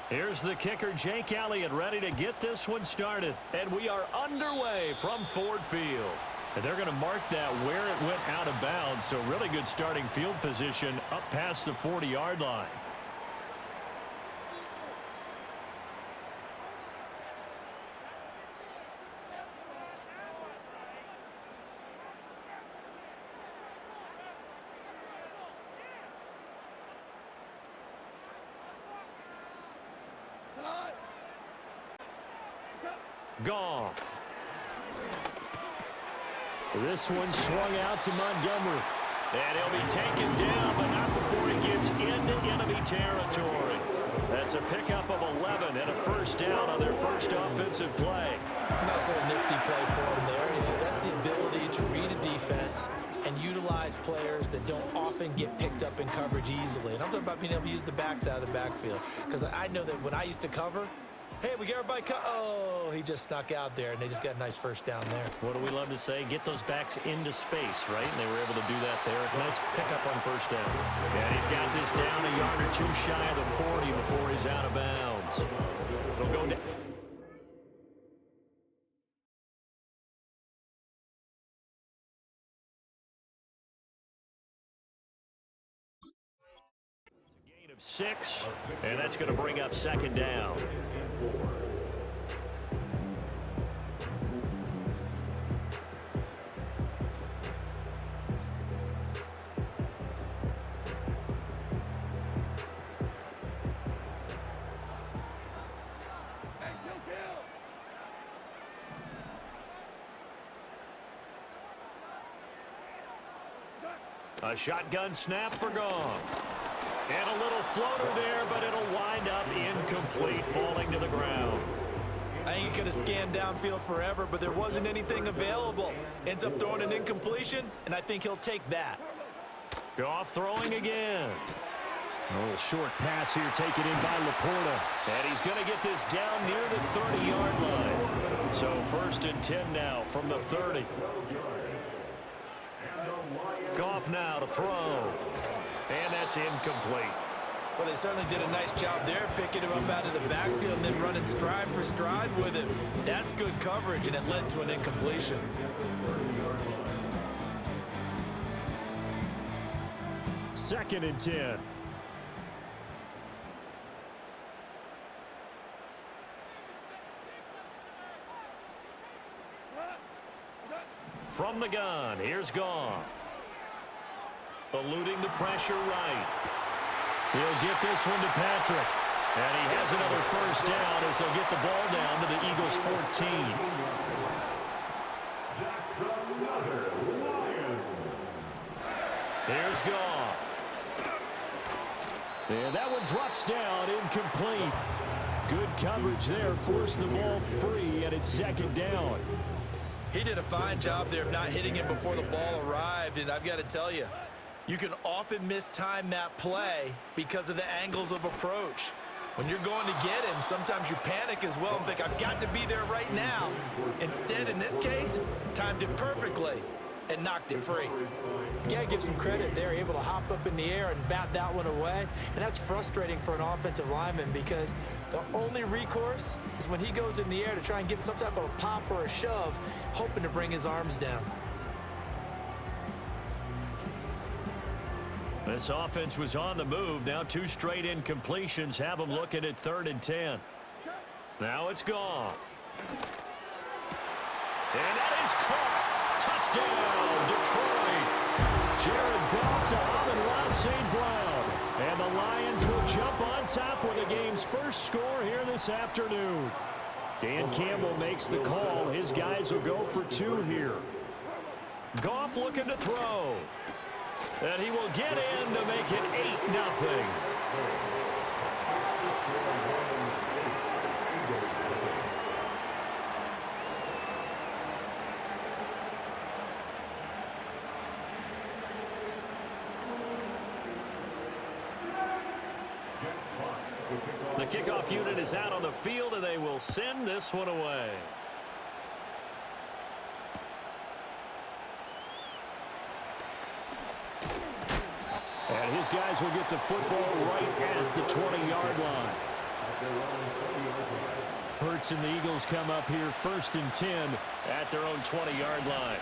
Here's the kicker, Jake Elliott, ready to get this one started. And we are underway from Ford Field. And they're going to mark that where it went out of bounds, so really good starting field position up past the 40-yard line. Goff. This one swung out to Montgomery. And he'll be taken down, but not before he gets into enemy territory. That's a pickup of 11 and a first down on their first offensive play. Nice little nifty play for him there. Yeah, that's the ability to read a defense and utilize players that don't often get picked up in coverage easily. And I'm talking about being able to use the backs out of the backfield. Because I know that when I used to cover, hey, we got everybody oh, he just snuck out there, and they just got a nice first down there. What do we love to say? Get those backs into space, right? And they were able to do that there. Nice pickup on first down. And he's got this down a yard or two shy of the 40 before he's out of bounds. It'll go down. Gain of 6, and that's going to bring up second down. A shotgun snap for Goff. And a little floater there, but it'll wind up incomplete, falling to the ground. I think he could have scanned downfield forever, but there wasn't anything available. Ends up throwing an incompletion, and I think he'll take that. Goff throwing again. A little short pass here taken in by Laporta. And he's going to get this down near the 30-yard line. So first and 10 now from the 30. Goff now to throw. And that's incomplete. Well, they certainly did a nice job there, picking him up out of the backfield and then running stride for stride with him. That's good coverage, and it led to an incompletion. Second and 10. From the gun, here's Goff. Eluding the pressure right. He'll get this one to Patrick. And he has another first down as he'll get the ball down to the Eagles' 14. Here's Goff. And that one drops down, incomplete. Good coverage there, forced the ball free, and it's second down. He did a fine job there of not hitting him before the ball arrived, and I've got to tell you, you can often mistime that play because of the angles of approach. When you're going to get him, sometimes you panic as well and think, I've got to be there right now. Instead, in this case, timed it perfectly and knocked it free. You got to give some credit there, able to hop up in the air and bat that one away. And that's frustrating for an offensive lineman because the only recourse is when he goes in the air to try and give him some type of a pop or a shove, hoping to bring his arms down. This offense was on the move. Now two straight incompletions have them looking at 3rd and 10. Now it's Goff. And that is caught. Touchdown, Detroit. Jared Goff to Amon-Ra St. Brown. And the Lions will jump on top with the game's first score here this afternoon. Dan Campbell makes the call. His guys will go for 2 here. Goff looking to throw. And he will get in to make it 8-0. kickoff unit is out on the field, and they will send this one away. And his guys will get the football right at the 20-yard line. Hurts and the Eagles come up here 1st and 10 at their own 20-yard line.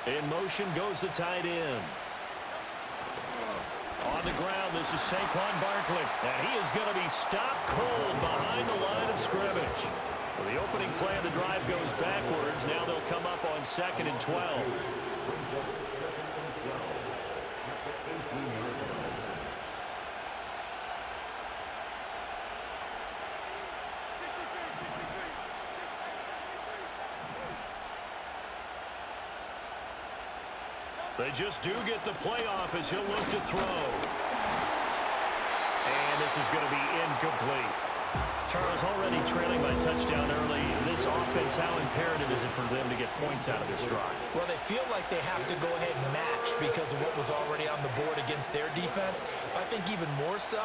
In motion goes the tight end. On the ground, this is Saquon Barkley. And he is going to be stopped cold behind the line of scrimmage. So the opening play of the drive goes backwards. Now they'll come up on 2nd and 12. They just do get the playoff as he'll look to throw. And this is going to be incomplete. Charles, already trailing by touchdown early. This offense, how imperative is it for them to get points out of this drive? Well, they feel like they have to go ahead and match because of what was already on the board against their defense. But I think even more so,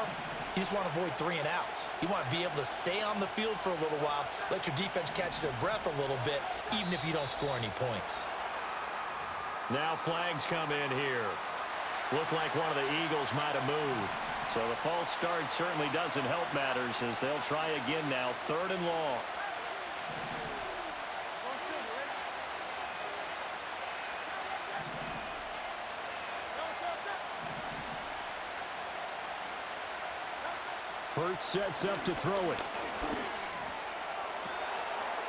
you just want to avoid 3 and outs. You want to be able to stay on the field for a little while, let your defense catch their breath a little bit, even if you don't score any points. Now flags come in here. Looked like one of the Eagles might have moved. So the false start certainly doesn't help matters as they'll try again now, 3rd and long. Hurts sets up to throw it.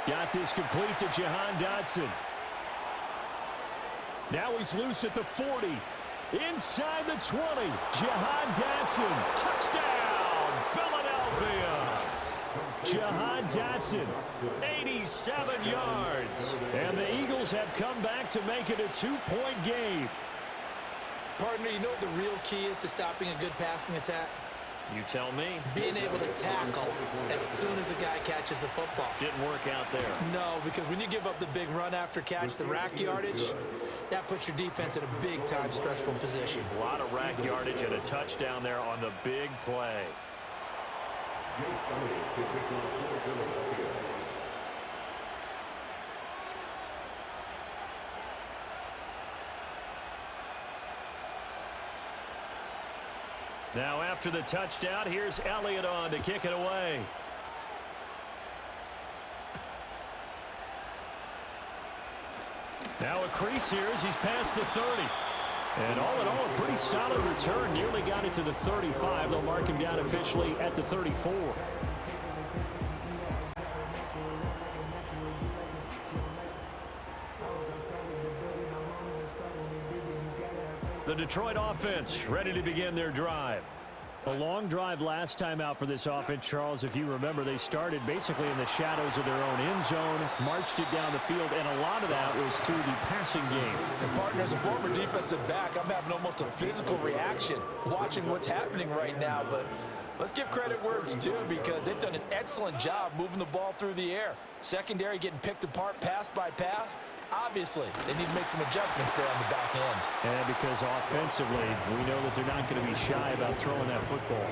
Got this complete to Jahan Dotson. Now he's loose at the 40. Inside the 20. Jahan Dotson. Touchdown, Philadelphia. Jahan Dotson, 87 yards. And the Eagles have come back to make it a 2-point game. Partner, you know what the real key is to stopping a good passing attack? You tell me. Being able to tackle as soon as a guy catches the football. Didn't work out there. No, because when you give up the big run after catch, the rack yardage, that puts your defense in a big-time stressful position. A lot of rack yardage and a touchdown there on the big play. Now after the touchdown, here's Elliott on to kick it away. Now a crease here as he's past the 30. And all in all, a pretty solid return. Nearly got it to the 35. They'll mark him down officially at the 34. The Detroit offense ready to begin their drive. A long drive last time out for this offense, Charles. If you remember, they started basically in the shadows of their own end zone, marched it down the field, and a lot of that was through the passing game. And partner, as a former defensive back, I'm having almost a physical reaction watching what's happening right now. But let's give credit where it's due because they've done an excellent job moving the ball through the air. Secondary getting picked apart pass by pass. Obviously, they need to make some adjustments there on the back end. And because offensively, we know that they're not going to be shy about throwing that football.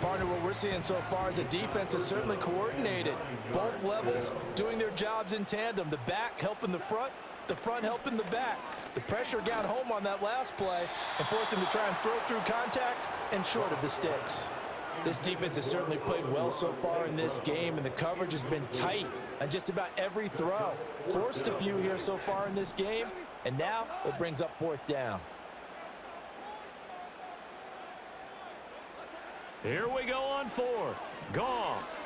Partner, what we're seeing so far is a defense that's certainly coordinated. Both levels doing their jobs in tandem. The back helping the front helping the back. The pressure got home on that last play and forced him to try and throw through contact and short of the sticks. This defense has certainly played well so far in this game, and the coverage has been tight on just about every throw. Forced a few here so far in this game, and now it brings up 4th down. Here we go on 4th. Goff.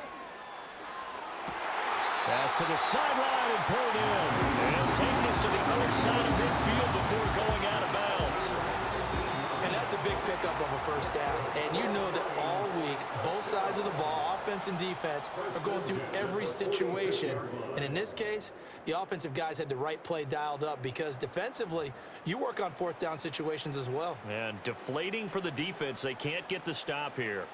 Pass to the sideline and pulled in. And he'll take this to the other side of midfield before going out of bounds. And that's a big pickup of a 1st down. And you know that all week, both sides of the ball, offense and defense, are going through every situation. And in this case, the offensive guys had the right play dialed up because defensively, you work on 4th down situations as well. And deflating for the defense. They can't get the stop here.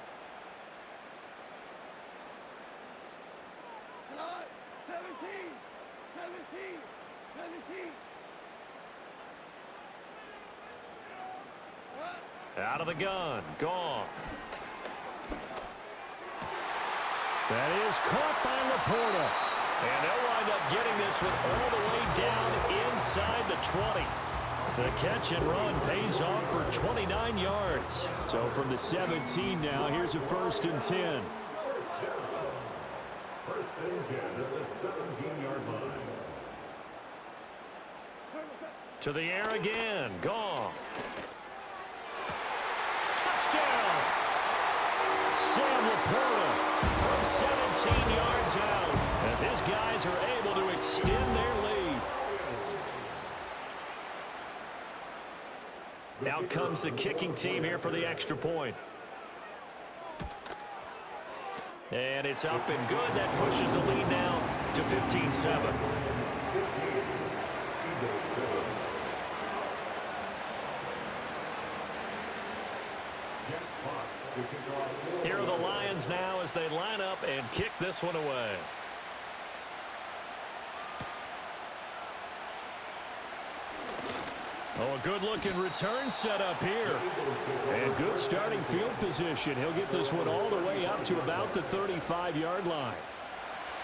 Out of the gun, Goff. That is caught by Laporta. And they'll wind up getting this one all the way down inside the 20. The catch and run pays off for 29 yards. So from the 17 now, here's a 1st and 10. First and 10 at the 17-yard line. To the air again, Goff. Touchdown! Sam Laporta from 17 yards out as his guys are able to extend their lead. Out comes the kicking team here for the extra point. And it's up and good. That pushes the lead now to 15-7. Here are the Lions now as they line up and kick this one away. Oh, a good-looking return set up here. And good starting field position. He'll get this one all the way up to about the 35-yard line.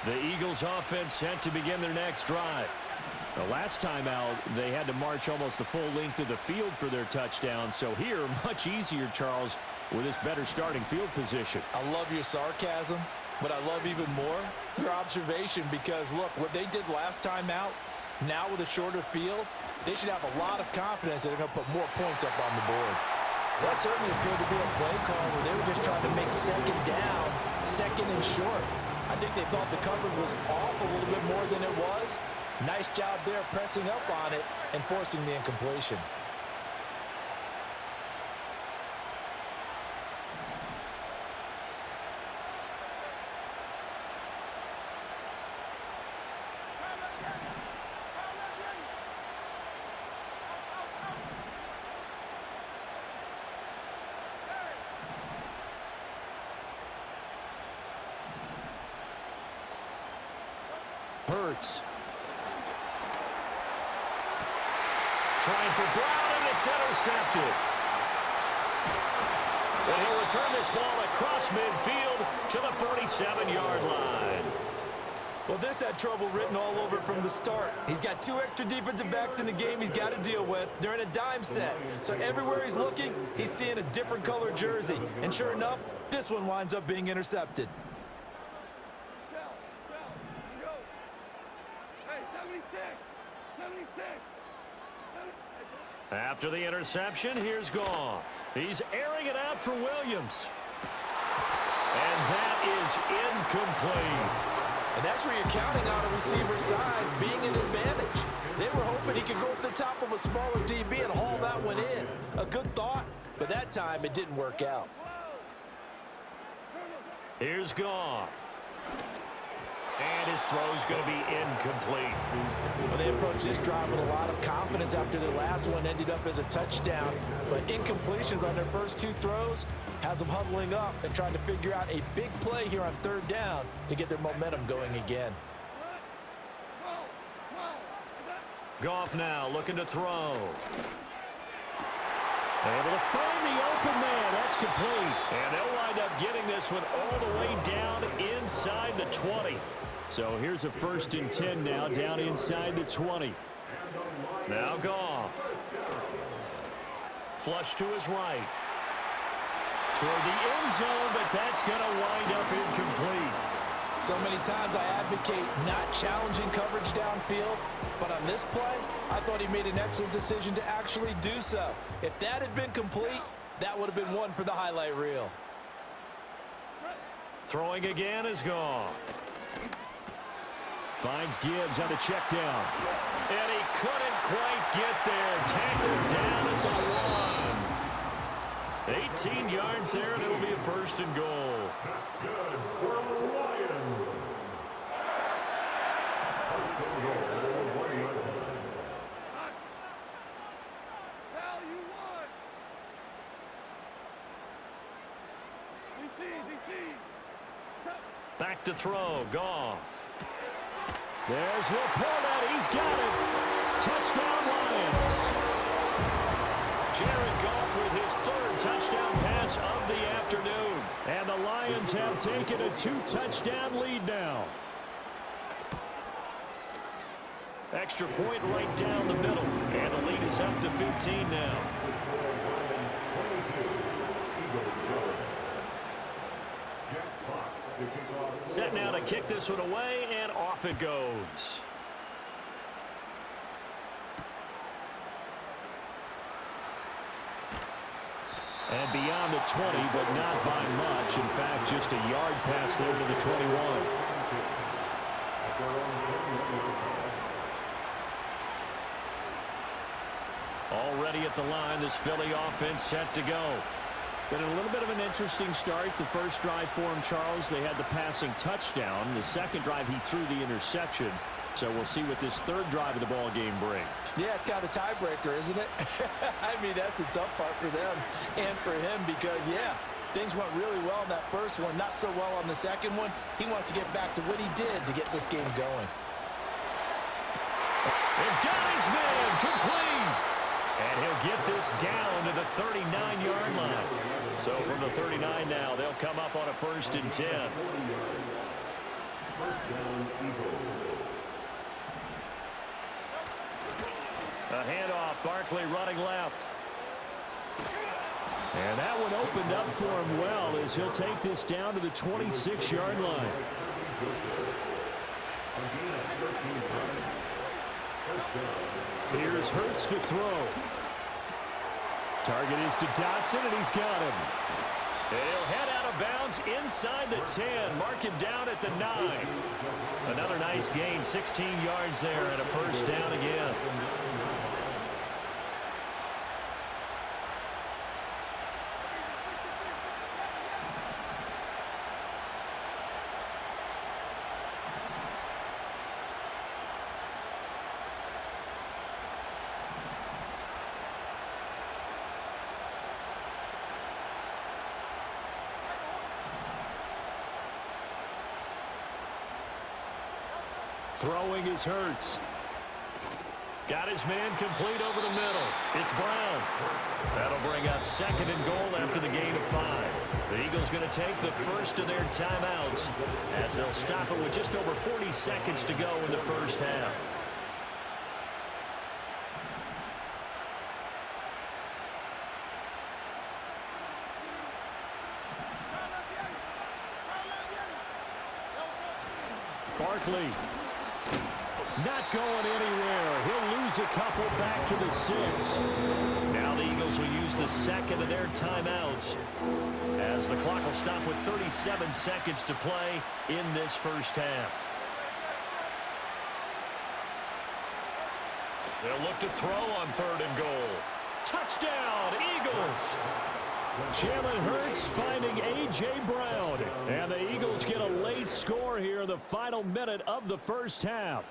The Eagles offense set to begin their next drive. The last time out, they had to march almost the full length of the field for their touchdown. So here, much easier, Charles, with this better starting field position. I love your sarcasm, but I love even more your observation because, look, what they did last time out, now with a shorter field, they should have a lot of confidence that they're going to put more points up on the board. That certainly appeared to be a play call where they were just trying to make second down, second and short. I think they thought the coverage was off a little bit more than it was. Nice job there pressing up on it and forcing the incompletion. Hurts. Trying for Brown, and it's intercepted. And he'll return this ball across midfield to the 47-yard line. Well, this had trouble written all over it from the start. He's got 2 extra defensive backs in the game he's got to deal with. They're in a dime set. So everywhere he's looking, he's seeing a different color jersey. And sure enough, this one winds up being intercepted. After the interception, here's Goff. He's airing it out for Williams. And that is incomplete. And that's where you're counting on a receiver's size being an advantage. They were hoping he could go over the top of a smaller DB and haul that one in. A good thought, but that time it didn't work out. Here's Goff. And his throw's going to be incomplete. Well, they approached this drive with a lot of confidence after their last one ended up as a touchdown. But incompletions on their first 2 throws has them huddling up and trying to figure out a big play here on 3rd down to get their momentum going again. Goff now looking to throw. Able to find the open man. That's complete. And they'll wind up getting this one all the way down inside the 20. So here's a 1st and 10 now down inside the 20. Now Goff. Flush to his right. Toward the end zone, but that's going to wind up incomplete. So many times I advocate not challenging coverage downfield, but on this play, I thought he made an excellent decision to actually do so. If that had been complete, that would have been one for the highlight reel. Throwing again is Goff. Finds Gibbs on a check down. And he couldn't quite get there. Tackled down at the 1. 18 yards there, and it'll be a 1st and goal. That's good for the Lions. First and goal, 1-yard line. Back to throw, Goff. There's Laporta. He's got it. Touchdown, Lions. Jared Goff with his third touchdown pass of the afternoon. And the Lions have taken a 2-touchdown lead now. Extra point right down the middle. And the lead is up to 15 now. Set now to kick this one away, and off it goes. And beyond the 20, but not by much. In fact, just a yard pass there to the 21. Already at the line, this Philly offense set to go. Been a little bit of an interesting start. The first drive for him, Charles, they had the passing touchdown. The second drive, he threw the interception. So we'll see what this third drive of the ball game brings. Yeah, it's kind of a tiebreaker, isn't it? I mean, that's the tough part for them and for him because, yeah, things went really well in that first one, not so well on the second one. He wants to get back to what he did to get this game going. And got his man complete. And he'll get this down to the 39-yard line. So from the 39 now, they'll come up on a 1st and 10. A handoff, Barkley running left. And that one opened up for him well as he'll take this down to the 26-yard line. Here's Hurts to throw. Target is to Dotson, and he's got him. And he'll head out of bounds inside the 10. Mark him down at the 9. Another nice gain, 16 yards there, and a 1st down again. Throwing is Hurts. Got his man complete over the middle. It's Brown. That'll bring up 2nd and goal after the gain of 5. The Eagles going to take the first of their timeouts as they'll stop it with just over 40 seconds to go in the first half. Barkley. Not going anywhere. He'll lose a couple back to the 6. Now the Eagles will use the 2nd of their timeouts as the clock will stop with 37 seconds to play in this first half. They'll look to throw on 3rd and goal. Touchdown, Eagles! Jalen Hurts finding A.J. Brown. And the Eagles get a late score here in the final minute of the first half.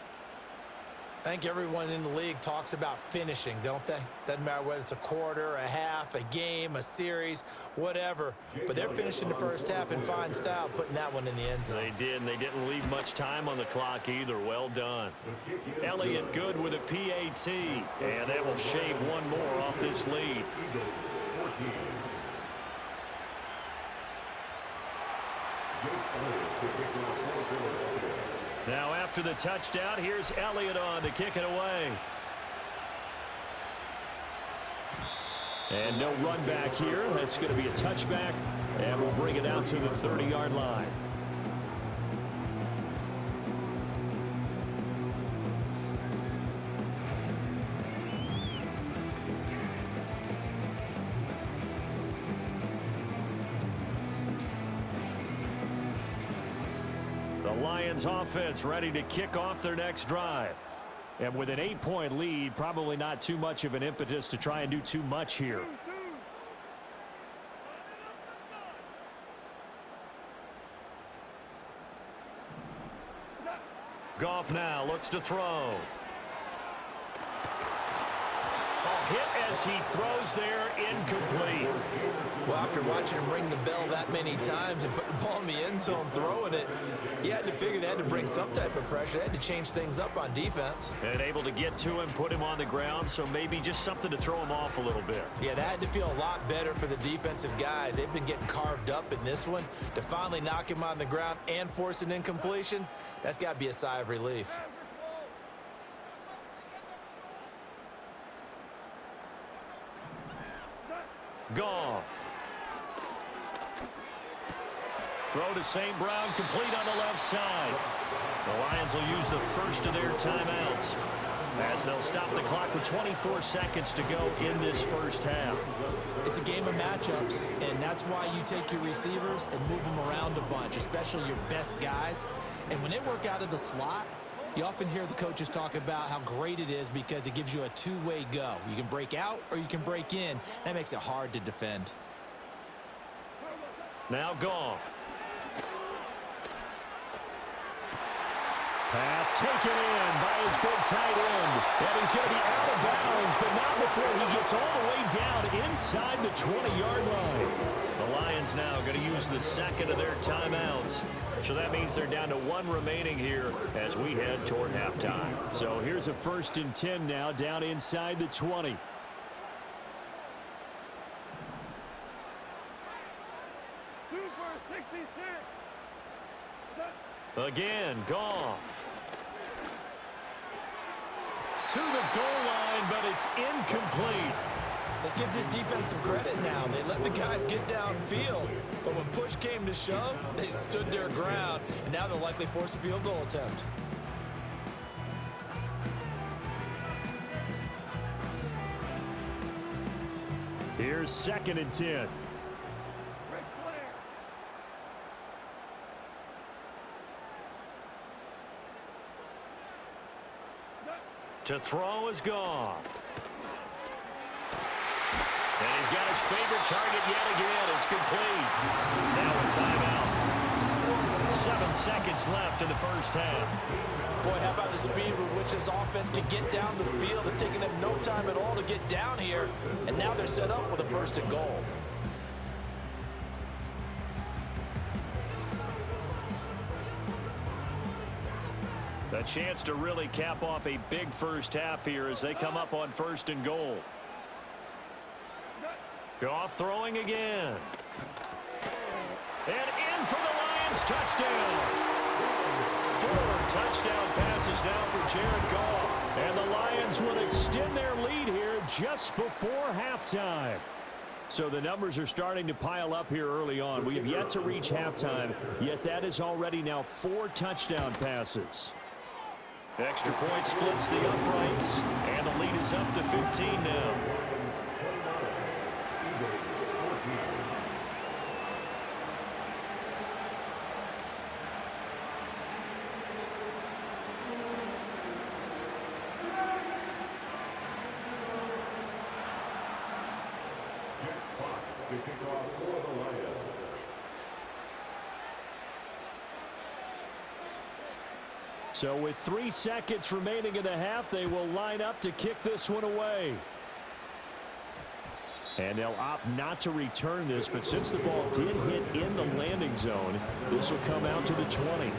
I think everyone in the league talks about finishing, don't they? Doesn't matter whether it's a quarter, a half, a game, a series, whatever. But they're finishing the first half in fine style, putting that one in the end zone. They did, and they didn't leave much time on the clock either. Well done. Elliott good with a PAT, and that will shave one more off this lead. Now after the touchdown, here's Elliott on to kick it away. And no run back here. That's going to be a touchback, and we'll bring it out to the 30-yard line. Lions offense ready to kick off their next drive. And with an 8-point lead, probably not too much of an impetus to try and do too much here. Goff now looks to throw. A hit as he throws there, incomplete. Well, after watching him ring the bell that many times and put the ball in the end zone throwing it, you had to figure they had to bring some type of pressure. They had to change things up on defense. And able to get to him, put him on the ground, so maybe just something to throw him off a little bit. Yeah, that had to feel a lot better for the defensive guys. They've been getting carved up in this one. To finally knock him on the ground and force an incompletion, that's got to be a sigh of relief. Goff. Throw to St. Brown, complete on the left side. The Lions will use the first of their timeouts as they'll stop the clock with 24 seconds to go in this first half. It's a game of matchups, and that's why you take your receivers and move them around a bunch, especially your best guys. And when they work out of the slot, you often hear the coaches talk about how great it is because it gives you a two-way go. You can break out or you can break in. That makes it hard to defend. Now Goff. Pass taken in by his big tight end. And he's going to be out of bounds, but not before he gets all the way down inside the 20-yard line. The Lions now going to use the second of their timeouts. So that means they're down to one remaining here as we head toward halftime. So here's a 1st and 10 now, down inside the 20. Again, Goff. To the goal line, but it's incomplete. Let's give this defense some credit now. They let the guys get downfield, but when push came to shove, they stood their ground, and now they'll likely force a field goal attempt. Here's 2nd and 10. To throw is Goff. And he's got his favorite target yet again. It's complete. Now a timeout. 7 seconds left in the first half. Boy, how about the speed with which this offense can get down the field? It's taken them no time at all to get down here, and now they're set up with a 1st and goal. A chance to really cap off a big first half here as they come up on 1st and goal. Goff throwing again. And in for the Lions touchdown. 4 touchdown passes now for Jared Goff. And the Lions will extend their lead here just before halftime. So the numbers are starting to pile up here early on. We have yet to reach halftime, yet that is already now 4 touchdown passes. Extra point splits the uprights, and the lead is up to 15 now. To kick off for the Lions. So with 3 seconds remaining in the half, they will line up to kick this one away. And they'll opt not to return this, but since the ball did hit in the landing zone, this will come out to the 20.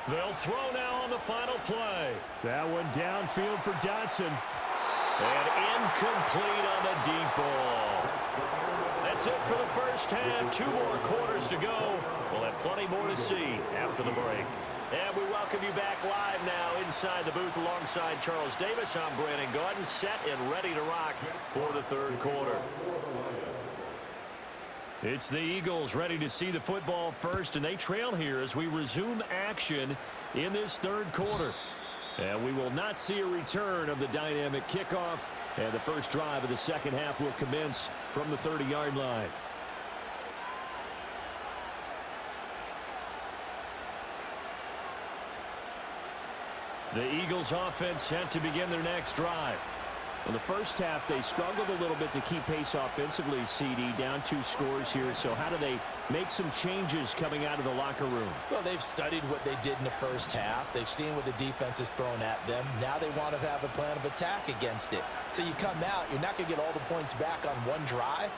They'll throw now on the final play. That one downfield for Dotson. And incomplete on the deep ball. That's it for the first half. 2 more quarters to go. We'll have plenty more to see after the break. And we welcome you back live now inside the booth alongside Charles Davis. I'm Brandon Gaudin, set and ready to rock for the third quarter. It's the Eagles ready to see the football first, and they trail here as we resume action in this third quarter. And we will not see a return of the dynamic kickoff, and the first drive of the second half will commence from the 30-yard line. The Eagles offense set to begin their next drive. In the first half, they struggled a little bit to keep pace offensively, CD, down 2 scores here. So how do they make some changes coming out of the locker room? Well, they've studied what they did in the first half. They've seen what the defense has thrown at them. Now they want to have a plan of attack against it. So you come out, you're not going to get all the points back on one drive,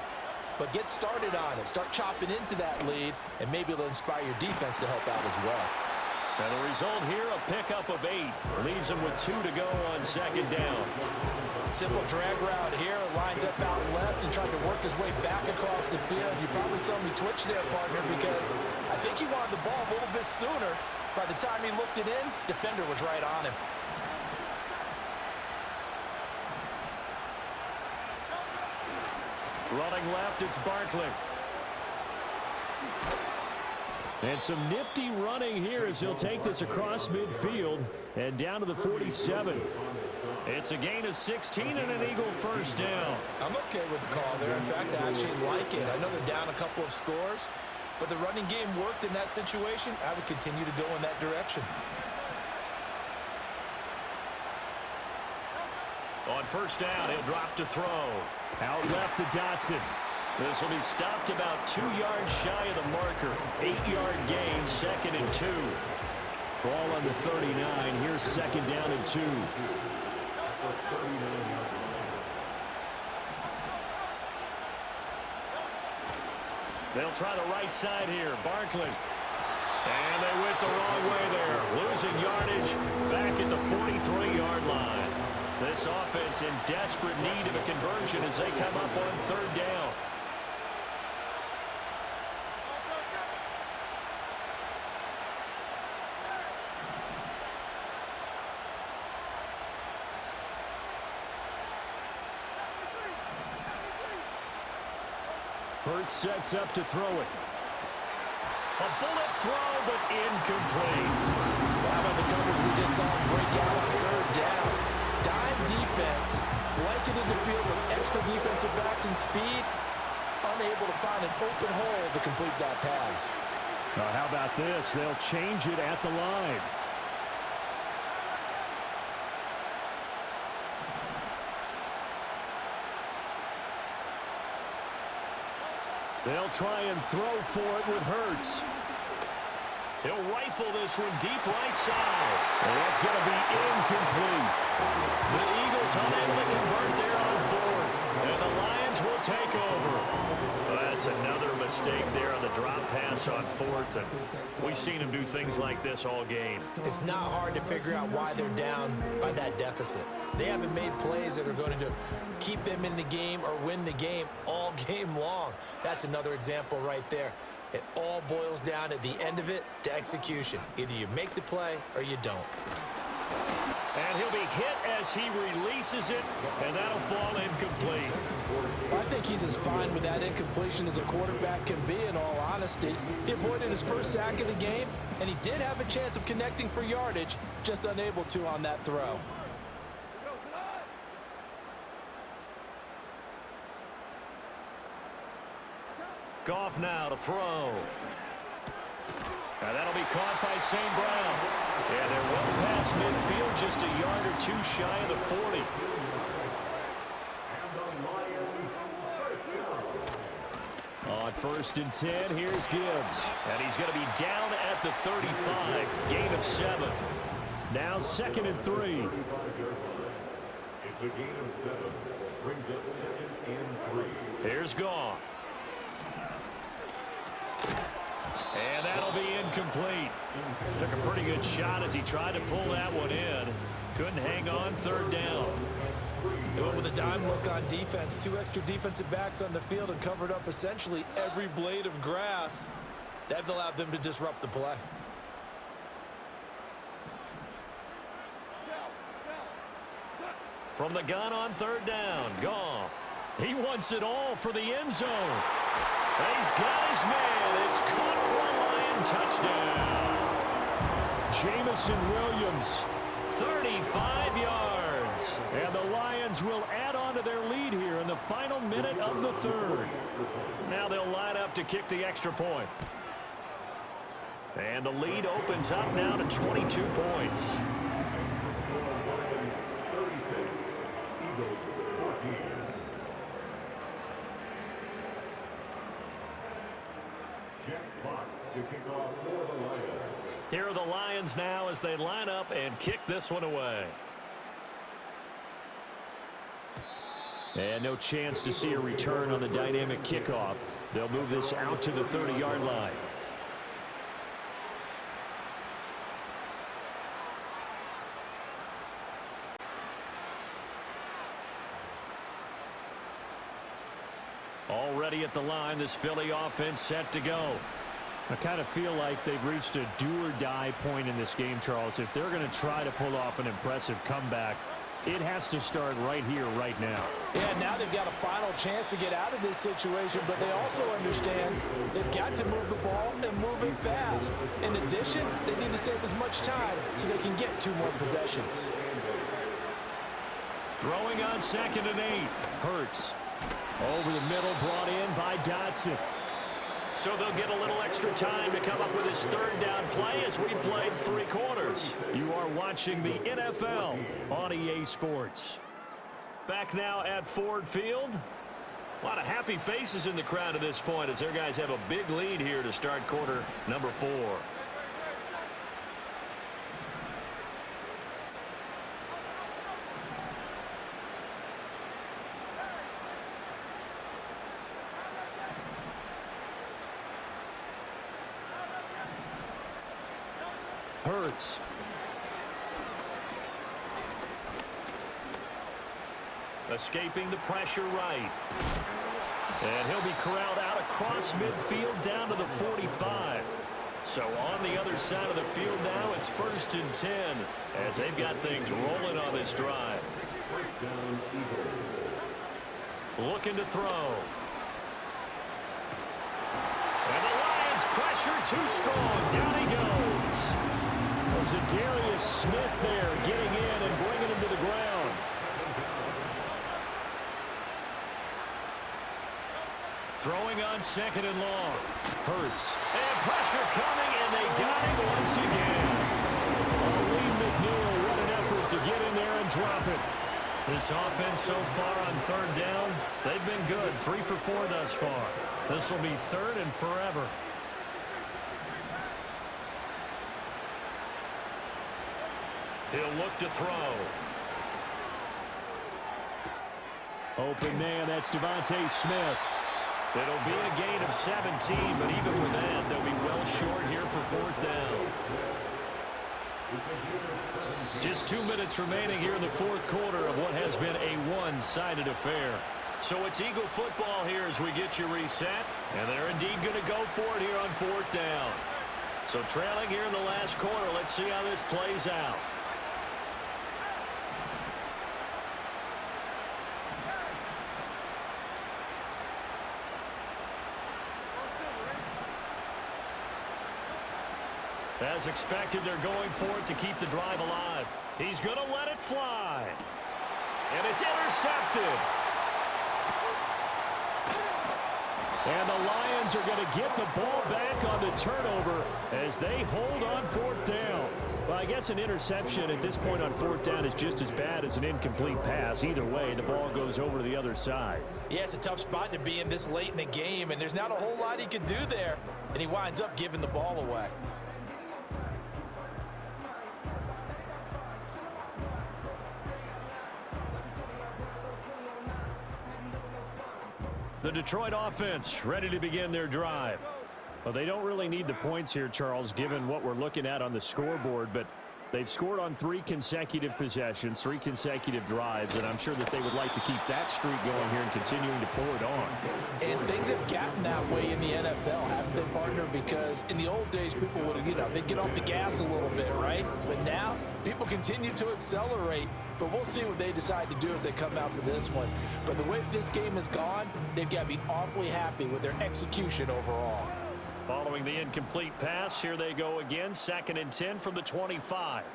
but get started on it. Start chopping into that lead, and maybe it'll inspire your defense to help out as well. And the result here, a pickup of 8. Leaves them with 2 to go on second down. Simple drag route here, lined up out left and tried to work his way back across the field. You probably saw me twitch there, partner, because I think he wanted the ball a little bit sooner. By the time he looked it in, defender was right on him. Running left, it's Barkley. And some nifty running here as he'll take this across midfield and down to the 47. It's a gain of 16 and an Eagle first down. I'm okay with the call there. In fact, I actually like it. I know they're down a couple of scores, but the running game worked in that situation. I would continue to go in that direction. On first down, he'll drop to throw. Out left to Dotson. This will be stopped about 2 yards shy of the marker. 8-yard gain, 2nd and 2. Ball on the 39. Here's 2nd down and 2. They'll try the right side here. Barkley. And they went the wrong way there. Losing yardage back at the 43-yard line. This offense in desperate need of a conversion as they come up on 3rd down. Hurts sets up to throw it. A bullet throw, but incomplete. Well, how about the coverage we just saw break out on 3rd down? Dime defense, blanketed the field with extra defensive backs and speed, unable to find an open hole to complete that pass. Now, how about this? They'll change it at the line. They'll try and throw for it with Hurts. He'll rifle this one deep right side. And that's going to be incomplete. The Eagles unable to convert there on 4th. And the Lions will take over. That's another mistake there on the drop pass on 4th. And we've seen him do things like this all game. It's not hard to figure out why they're down by that deficit. They haven't made plays that are going to keep them in the game or win the game all game long. That's another example right there. It all boils down at the end of it to execution. Either you make the play or you don't. And he'll be hit as he releases it, and that'll fall incomplete. I think he's as fine with that incompletion as a quarterback can be, in all honesty. He avoided his first sack of the game, and he did have a chance of connecting for yardage, just unable to on that throw. Goff now to throw. And that'll be caught by St. Brown. Yeah, they're well past midfield, just a yard or 2 shy of the 40. On 1st and 10, here's Gibbs. And he's going to be down at the 35. Gain of 7. Now 2nd and 3. It's a gain of 7. Brings up 2nd and 3. Here's Goff. And that'll be incomplete. Took a pretty good shot as he tried to pull that one in. Couldn't hang on 3rd down. They went with a dime look on defense. 2 extra defensive backs on the field and covered up essentially every blade of grass. That allowed them to disrupt the play. From the gun on 3rd down, Goff. He wants it all for the end zone. He's got his man. It's caught for a Lion touchdown. Jamison Williams, 35 yards. And the Lions will add on to their lead here in the final minute of the third. Now they'll line up to kick the extra point. And the lead opens up now to 22 points. Lions 36, Eagles 14. Jack Fox to kick off for the Lions. Here are the Lions now as they line up and kick this one away. And no chance to see a return on the dynamic kickoff. They'll move this out to the 30-yard line. Already at the line, this Philly offense set to go. I kind of feel like they've reached a do-or-die point in this game, Charles. If they're going to try to pull off an impressive comeback, it has to start right here, right now. Yeah, now they've got a final chance to get out of this situation, but they also understand they've got to move the ball and move it fast. In addition, they need to save as much time so they can get 2 more possessions. Throwing on 2nd and 8. Hurts. Over the middle, brought in by Dotson. So they'll get a little extra time to come up with his 3rd down play as we played 3 quarters. You are watching the NFL on EA Sports. Back now at Ford Field. A lot of happy faces in the crowd at this point as their guys have a big lead here to start quarter number 4. Hurts. Escaping the pressure right. And he'll be corralled out across midfield down to the 45. So on the other side of the field now, it's 1st and 10 as they've got things rolling on this drive. Looking to throw. And the Lions pressure too strong. Down he goes. Darius Smith there getting in and bringing him to the ground. Throwing on 2nd and long. Hurts. And pressure coming, and they got him once again. Lee McNeil, what an effort to get in there and drop it. This offense so far on 3rd down, they've been good. 3 for 4 thus far. This will be 3rd and forever. He'll look to throw. Open man, that's Devontae Smith. It'll be a gain of 17, but even with that, they'll be well short here for 4th down. Just 2 minutes remaining here in the 4th quarter of what has been a one-sided affair. So it's Eagle football here as we get you reset, and they're indeed going to go for it here on 4th down. So trailing here in the last quarter, let's see how this plays out. As expected, they're going for it to keep the drive alive. He's going to let it fly. And it's intercepted. And the Lions are going to get the ball back on the turnover as they hold on 4th down. Well, I guess an interception at this point on 4th down is just as bad as an incomplete pass. Either way, the ball goes over to the other side. Yeah, it's a tough spot to be in this late in the game, and there's not a whole lot he can do there. And he winds up giving the ball away. The Detroit offense ready to begin their drive. Well, they don't really need the points here, Charles, given what we're looking at on the scoreboard, but they've scored on 3 consecutive possessions, 3 consecutive drives, and I'm sure that they would like to keep that streak going here and continuing to pull it on. And things have gotten that way in the NFL, haven't they, partner? Because in the old days, people would, they'd get off the gas a little bit, right? But now, People continue to accelerate, but we'll see what they decide to do as they come out to this one. But the way this game has gone, they've got to be awfully happy with their execution overall. Following the incomplete pass, here they go again. 2nd and 10 from the 25.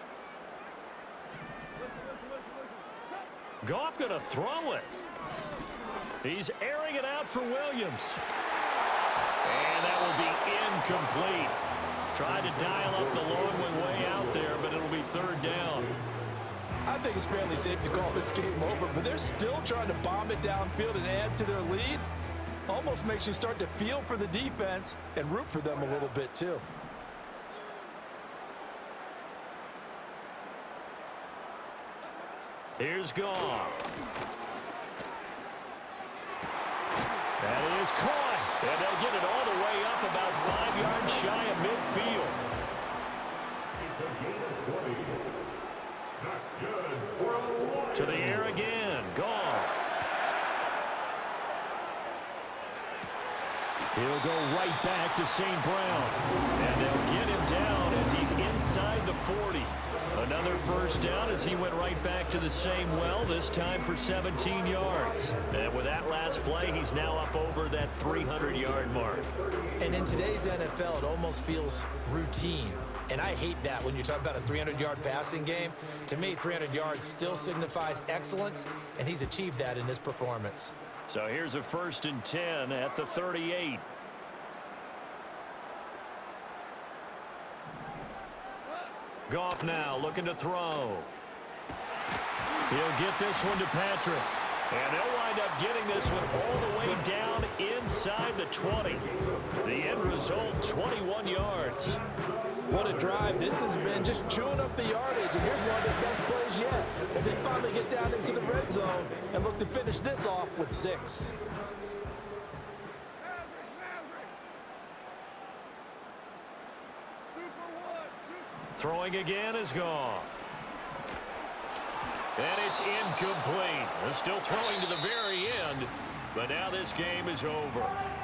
Goff going to throw it. He's airing it out for Williams. And that will be incomplete. Tried to dial up the long one way out there, but it'll be 3rd down. I think it's fairly safe to call this game over, but they're still trying to bomb it downfield and add to their lead. Almost makes you start to feel for the defense and root for them a little bit too. Here's Goff. That is caught. And they'll get it all the way up about 5 yards shy of midfield. It's a gain of 20. That's good for a Lions. To the air again. Goff. He'll go right back to St. Brown. And they'll get him down as he's inside the 40. Another 1st down as he went right back to the same well, this time for 17 yards. And with that last play, he's now up over that 300-yard mark. And in today's NFL, it almost feels routine. And I hate that when you talk about a 300-yard passing game. To me, 300 yards still signifies excellence, and he's achieved that in this performance. So here's a 1st and 10 at the 38. Goff now looking to throw. He'll get this one to Patrick. And they'll wind up getting this one all the way down inside the 20. The end result, 21 yards. What a drive this has been, just chewing up the yardage. And here's one of their best plays yet as they finally get down into the red zone and look to finish this off with 6. Throwing again is Goff. And it's incomplete. They're still throwing to the very end, but now this game is over.